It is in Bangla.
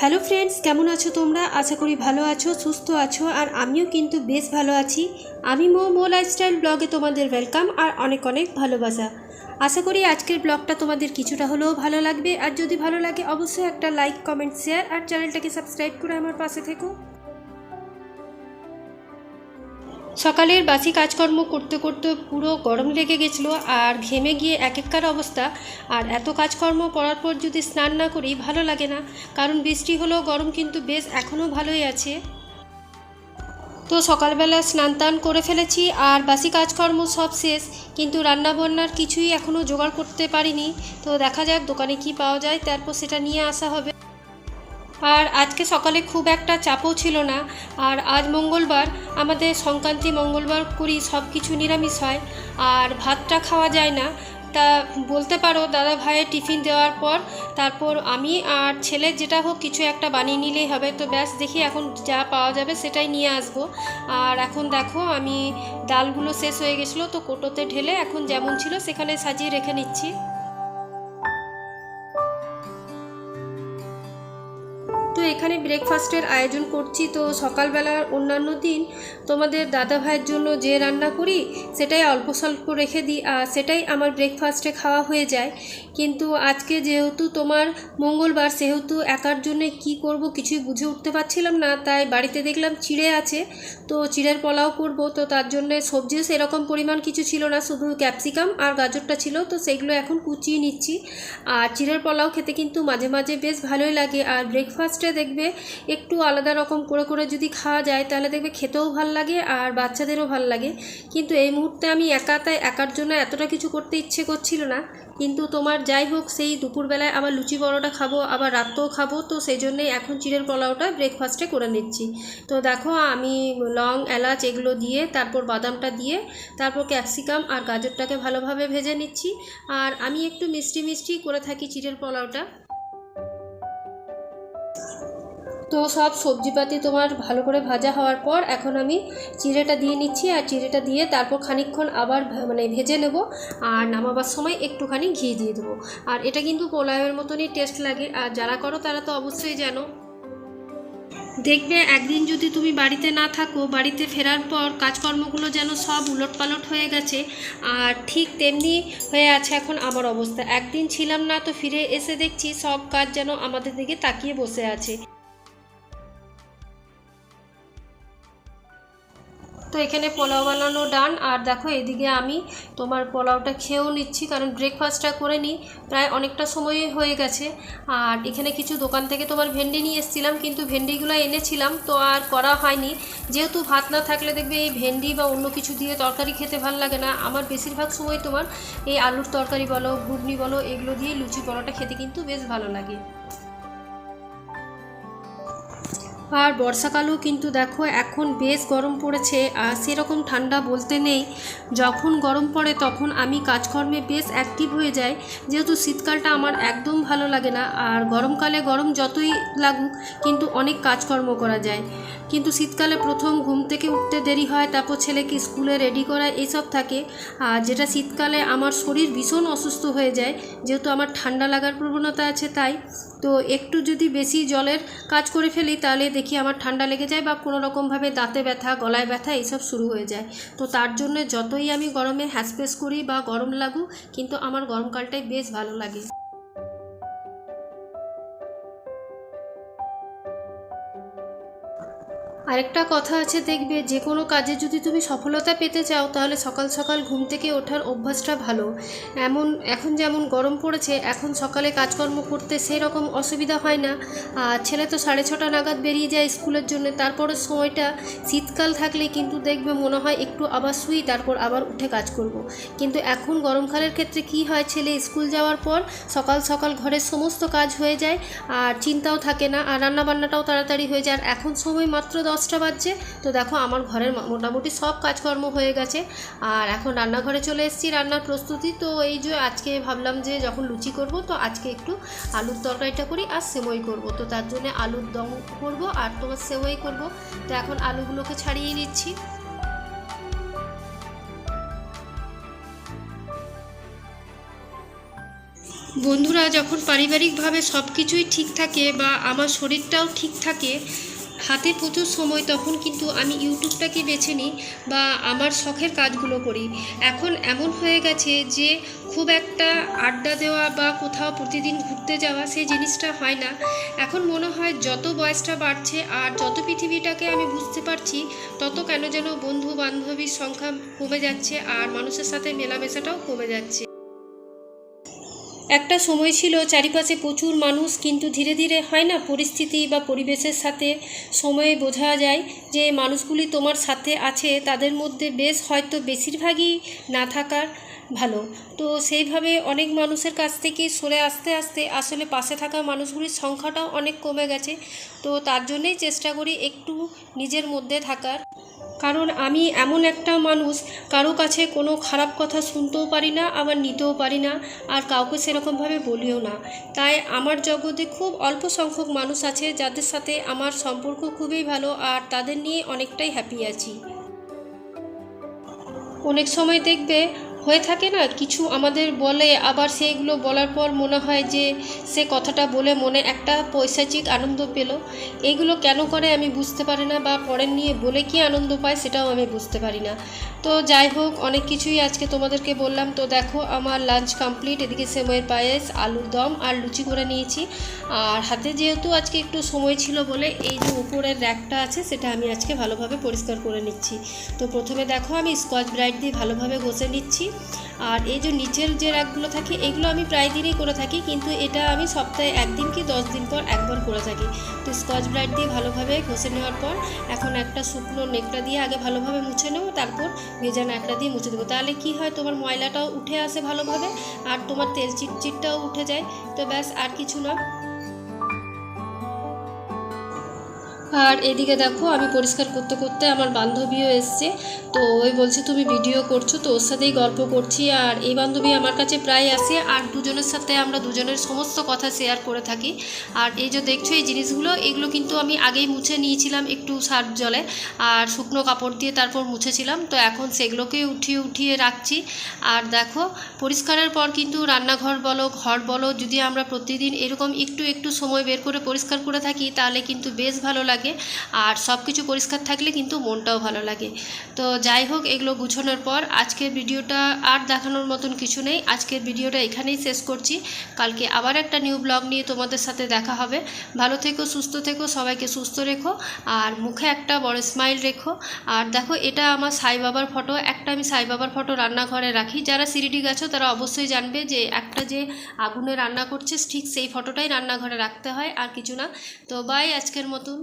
হ্যালো ফ্রেন্ডস, কেমন আছো তোমরা? আশা করি ভালো আছো, সুস্থ আছো। আর আমিও কিন্তু বেশ ভালো আছি। আমি মো লাইফস্টাইল ব্লগে তোমাদের ওয়েলকাম আর অনেক অনেক ভালোবাসা। আশা করি আজকের ব্লগটা তোমাদের কিছুটা হলেও ভালো লাগবে। আর যদি ভালো লাগে অবশ্যই একটা লাইক, কমেন্ট, শেয়ার আর চ্যানেলটাকে সাবস্ক্রাইব করে আমার পাশে থেকো। সকালের বাসি কাজকর্ম করতে করতে পুরো গরম লেগে গেছিলো আর ঘেমে গিয়ে একেকার অবস্থা। আর এত কাজকর্ম করার পর যদি স্নান না করি ভালো লাগে না, কারণ বৃষ্টি হলেও গরম কিন্তু বেশ এখনও ভালোই আছে। তো সকালবেলা স্নান টান করে ফেলেছি আর বাসি কাজকর্ম সব শেষ, কিন্তু রান্না বান্নার কিছুই এখনও জোগাড় করতে পারিনি। তো দেখা যাক দোকানে কি পাওয়া যায়, তারপর সেটা নিয়ে আসা হবে। আর আজকে সকালে খুব একটা চাপও ছিল না। আর আজ মঙ্গলবার, আমাদের সংক্রান্তি মঙ্গলবার করি, সব কিছু নিরামিষ হয় আর ভাতটা খাওয়া যায় না। তা বলতে পারো দাদা ভাইয়ের টিফিন দেওয়ার পর তারপর আমি আর ছেলে যেটা হোক কিছু একটা বানিয়ে নিলেই হবে। তো ব্যাস, দেখি এখন যা পাওয়া যাবে সেটাই নিয়ে আসবো। আর এখন দেখো আমি ডালগুলো শেষ হয়ে গেছিলো, তো কোটোতে ঢেলে এখন যেমন ছিল সেখানে সাজিয়ে রেখে নিচ্ছি। তো এখানে ব্রেকফাস্টের আয়োজন করছি। তো সকালবেলার অন্যান্য দিন তোমাদের দাদা ভাইয়ের জন্য যে রান্না করি সেটাই অল্প স্বল্প রেখে দিই আর সেটাই আমার ব্রেকফাস্টে খাওয়া হয়ে যায়। কিন্তু আজকে যেহেতু তোমার মঙ্গলবার, সেহেতু একার জন্যে কি করব কিছুই বুঝে উঠতে পারছিলাম না। তাই বাড়িতে দেখলাম চিড়ে আছে, তো চিড়ের পোলাও করব। তো তার জন্যে সবজিও সেরকম পরিমাণ কিছু ছিল না, শুধু ক্যাপসিকাম আর গাজরটা ছিল। তো সেইগুলো এখন কুচিয়ে নিচ্ছি। আর চিড়ের পোলাও খেতে কিন্তু মাঝে মাঝে বেশ ভালোই লাগে। আর ব্রেকফাস্টে দেখবে একটু আলাদা রকম করে করে যদি খাওয়া যায় তাহলে দেখবে খেতেও ভাল লাগে আর বাচ্চাদেরও ভাল লাগে। কিন্তু এই মুহূর্তে আমি তাই একার জন্য এতটা কিছু করতে ইচ্ছে করছিল না। কিন্তু তোমার যাই হোক, সেই দুপুরবেলায় আবার লুচি পরোটা খাবো, আবার রাতেও খাবো। তো সেই জন্যই এখন চিড়ের পোলাওটা ব্রেকফাস্টে করে নিচ্ছি। তো দেখো আমি লং, এলাচ এগুলো দিয়ে, তারপর বাদামটা দিয়ে, তারপর ক্যাপসিকাম আর গাজরটাকে ভালোভাবে ভেজে নিচ্ছি। আর আমি একটু মিষ্টি মিষ্টি করে থাকি চিড়ের পোলাওটা। তো সব সবজিপাতি তোমার ভালো করে ভাজা হওয়ার পর এখন আমি চিড়েটা দিয়ে নিচ্ছি। আর চিড়েটা দিয়ে তারপর খানিকক্ষণ আবার ভেজে নেব। আর নামাবার সময় একটুখানি ঘি দিয়ে দেবো। আর এটা কিন্তু পোলাওয়ের মতনই টেস্ট লাগে। আর যারা করো তারা তো অবশ্যই জানো। দেখবে একদিন যদি তুমি বাড়িতে না থাকো, বাড়িতে ফেরার পর কাজকর্মগুলো যেন সব উলটপালট হয়ে গেছে। আর ঠিক তেমনি হয়ে আছে এখন আমার অবস্থা। একদিন ছিলাম না, তো ফিরে এসে দেখছি সব কাজ যেন আমাদের দিকে তাকিয়ে বসে আছে। তো এখানে পোলাও বানানো ডান। আর দেখো এদিকে আমি তোমার পোলাওটা খেয়েও নিচ্ছি, কারণ ব্রেকফাস্টটা করে নিই, প্রায় অনেকটা সময় হয়ে গেছে। আর এখানে কিছু দোকান থেকে তোমার ভেন্ডি নিয়ে এসেছিলাম, কিন্তু ভেন্ডিগুলো এনেছিলাম তো আর করা হয়নি। যেহেতু ভাত না থাকলে দেখবে এই ভেন্ডি বা অন্য কিছু দিয়ে তরকারি খেতে ভালো লাগে না। আমার বেশিরভাগ সময় তোমার এই আলুর তরকারি বলো, ঘুগনি বলো, এগুলো দিয়ে লুচি পরোটা খেতে কিন্তু বেশ ভালো লাগে। আর বর্ষাকালেও কিন্তু দেখো এখন বেশ গরম পড়েছে আর সেরকম ঠান্ডা বলতে নেই। যখন গরম পড়ে তখন আমি কাজকর্মে বেশ অ্যাক্টিভ হয়ে যাই, যেহেতু শীতকালটা আমার একদম ভালো লাগে না। আর গরমকালে গরম যতই লাগুক কিন্তু অনেক কাজকর্ম করা যায়। কিন্তু শীতকালে প্রথম ঘুম থেকে উঠতে দেরি হয়, তারপর ছেলেকে স্কুলে রেডি করা এইসব থাকে। আর যেটা শীতকালে আমার শরীর ভীষণ অসুস্থ হয়ে যায়, যেহেতু আমার ঠান্ডা লাগার প্রবণতা আছে। তাই তো একটু যদি বেশি জলের কাজ করে ফেলি তাহলে দেখি আমার ঠান্ডা লেগে যায় বা কোনো রকমভাবে দাঁতে ব্যথা, গলায় ব্যথা এইসব শুরু হয়ে যায়। তো তার জন্য যতই আমি গরমে হ্যাসপ্যাস করি বা গরম লাগুক, কিন্তু আমার গরমকালটাই বেশ ভালো লাগে। আরেকটা কথা আছে, দেখবে যে কোনো কাজে যদি তুমি সফলতা পেতে চাও তাহলে সকাল সকাল ঘুম থেকে ওঠার অভ্যাসটা ভালো। এখন যেমন গরম পড়েছে, এখন সকালে কাজকর্ম করতে সেই রকম অসুবিধা হয় না। আর ছেলে তো 6:30 নাগাদ বেরিয়ে যায় স্কুলের জন্য। তারপরে সময়টা শীতকাল থাকলে কিন্তু দেখবে মনে হয় একটু আবার শুই, তারপর আবার উঠে কাজ করব। কিন্তু এখন গরমকালের ক্ষেত্রে কি হয়, ছেলে স্কুল যাওয়ার পর সকাল সকাল ঘরের সমস্ত কাজ হয়ে যায় আর চিন্তাও থাকে না, আর রান্নাবান্নাটাও তাড়াতাড়ি হয়ে যায়। আর এখন সময় মাত্র 10টা বাজছে। তো দেখো আমার ঘরের মোটামুটি সব কাজকর্ম হয়ে গেছে। আর এখন রান্নাঘরে চলে এসেছি, রান্নার প্রস্তুতি। তো এই যে আজকে ভাবলাম যে যখন লুচি করব তো আজকে একটু আলুর তরকারিটা করি আর সেমই করব। তো তার জন্য আলুর দম করব আর তোমার সেমই করব। তো এখন আলুগুলোকে ছাড়িয়ে নিচ্ছি। বন্ধুরা, যখন পারিবারিকভাবে সব কিছুই ঠিক থাকে বা আমার শরীরটাও ঠিক থাকে, হাতে প্রচুর সময়, তখন কিন্তু আমি ইউটিউবটাকে বেছে নিই বা আমার শখের কাজগুলো করি। এখন এমন হয়ে গেছে যে খুব একটা আড্ডা দেওয়া বা কোথাও প্রতিদিন ঘুরতে যাওয়া সেই জিনিসটা হয় না। এখন মনে হয় যত বয়সটা বাড়ছে আর যত পৃথিবীটাকে আমি বুঝতে পারছি, তত কেন যেন বন্ধু বান্ধবীর সংখ্যা কমে যাচ্ছে আর মানুষের সাথে মেলামেশাটাও কমে যাচ্ছে। একটা সময় ছিল চারিপাশে প্রচুর মানুষ, কিন্তু ধীরে ধীরে হয় না, পরিস্থিতি বা পরিবেশের সাথে সময়ে বোঝা যায় যে মানুষগুলি তোমার সাথে আছে, তাদের মধ্যে বেশ হয়তো বেশিরভাগই না থাকার ভালো। তো সেইভাবে অনেক মানুষের কাছ থেকে সরে আসতে আসতে আসলে পাশে থাকা মানুষগুলির সংখ্যাটাও অনেক কমে গেছে। তো তার জন্যেই চেষ্টা করি একটু নিজের মধ্যে থাকার, কারণ আমি এমন একটা মানুষ, কারো কাছে কোনো খারাপ কথা শুনতেও পারি না, আবার নিতেও পারি না, আর কাউকে সেরকমভাবে বলিও না। তাই আমার জগতে খুব অল্প সংখ্যক মানুষ আছে যাদের সাথে আমার সম্পর্ক খুবই ভালো, আর তাদের নিয়ে অনেকটাই হ্যাপি আছি। অনেক সময় দেখবে হয়ে থাকে না, কিছু আমাদের বলে, আবার সেইগুলো বলার পর মনে হয় যে সে কথাটা বলে মনে একটা পৈশাচিক আনন্দ পেল। এইগুলো কেন করে আমি বুঝতে পারি না, বা পরের নিয়ে বলে কি আনন্দ পায় সেটাও আমি বুঝতে পারি না। তো যাই হোক, অনেক কিছুই আজকে তোমাদেরকে বললাম। তো দেখো, আমার লাঞ্চ কমপ্লিট। এদিকে সেমাইয়ের পায়েস, আলুর দম আর লুচি করে নিয়েছি। আর হাতে যেহেতু আজকে একটু সময় ছিল বলে এই যে উপরের র্যাকটা আছে সেটা আমি আজকে ভালোভাবে পরিষ্কার করে নিচ্ছি। তো প্রথমে দেখো, আমি স্কচ ব্রাইট দিয়ে ভালোভাবে ঘষে নিচ্ছি। আর এই যে নিচের যে র্যাকগুলো থাকে, এগুলো আমি প্রায় দিনই করে থাকি, কিন্তু এটা আমি সপ্তাহে 1 দিন কি 10 দিন পর একবার করে থাকি। তো স্কচ ব্রাইট দিয়ে ভালোভাবে ঘষে নেওয়ার পর এখন একটা শুকনো নেকটা দিয়ে আগে ভালোভাবে মুছে নেবো, তারপর ভেজা ন্যাকড়া দিয়ে মুছে দেবো। তাহলে কি হয়, তোমার ময়লাটাও উঠে আসে ভালোভাবে, আর তোমার তেল চিটচিটটাও উঠে যায়। তো ব্যাস, আর কিছু না। আর এদিকে দেখো, আমি পরিষ্কার করতে করতে আমার বান্ধবীও এসছে। তো ওই বলছে তুমি ভিডিও করছো, তো ওর সাথেই গল্প করছি। আর এই বান্ধবী আমার কাছে প্রায় আসে, আর দুজনের সাথে আমরা দুজনের সমস্ত কথা শেয়ার করে থাকি। আর এই যে দেখছো এই জিনিসগুলো, এগুলো কিন্তু আমি আগেই মুছে নিয়েছিলাম একটু সার্ফ জলে, আর শুকনো কাপড় দিয়ে তারপর মুছেছিলাম। তো এখন সেগুলোকে উঠিয়ে উঠিয়ে রাখছি। আর দেখো, পরিষ্কারের পর কিন্তু রান্নাঘর বলো, ঘর বলো, যদি আমরা প্রতিদিন এরকম একটু একটু সময় বের করে পরিষ্কার করে থাকি, তাহলে কিন্তু বেশ ভালো লাগে। আর সব কিছু পরিষ্কার থাকলে কিন্তু মনটাও ভালো লাগে। তো যাই হোক, এগুলো গুছানোর পর আজকের ভিডিওটা আর দেখানোর মতন কিছু নেই। আজকের ভিডিওটা এখানেই শেষ করছি। কালকে আবার একটা নিউ ব্লগ নিয়ে তোমাদের সাথে দেখা হবে। ভালো থেকো, সুস্থ থেকো, সবাইকে সুস্থ রেখো, আর মুখে একটা বড় স্মাইল রেখো। আর দেখো, এটা আমার সাই বাবার ফটো। একটা আমি সাই বাবার ফটো রান্নাঘরে রাখি। যারা শিরিডি গেছো তারা অবশ্যই জানবে যে একটা যে আগুনে রান্না করছে, ঠিক সেই ফটোটাই রান্নাঘরে রাখতে হয়, আর কিছু না। তো বাই, আজকের মতন।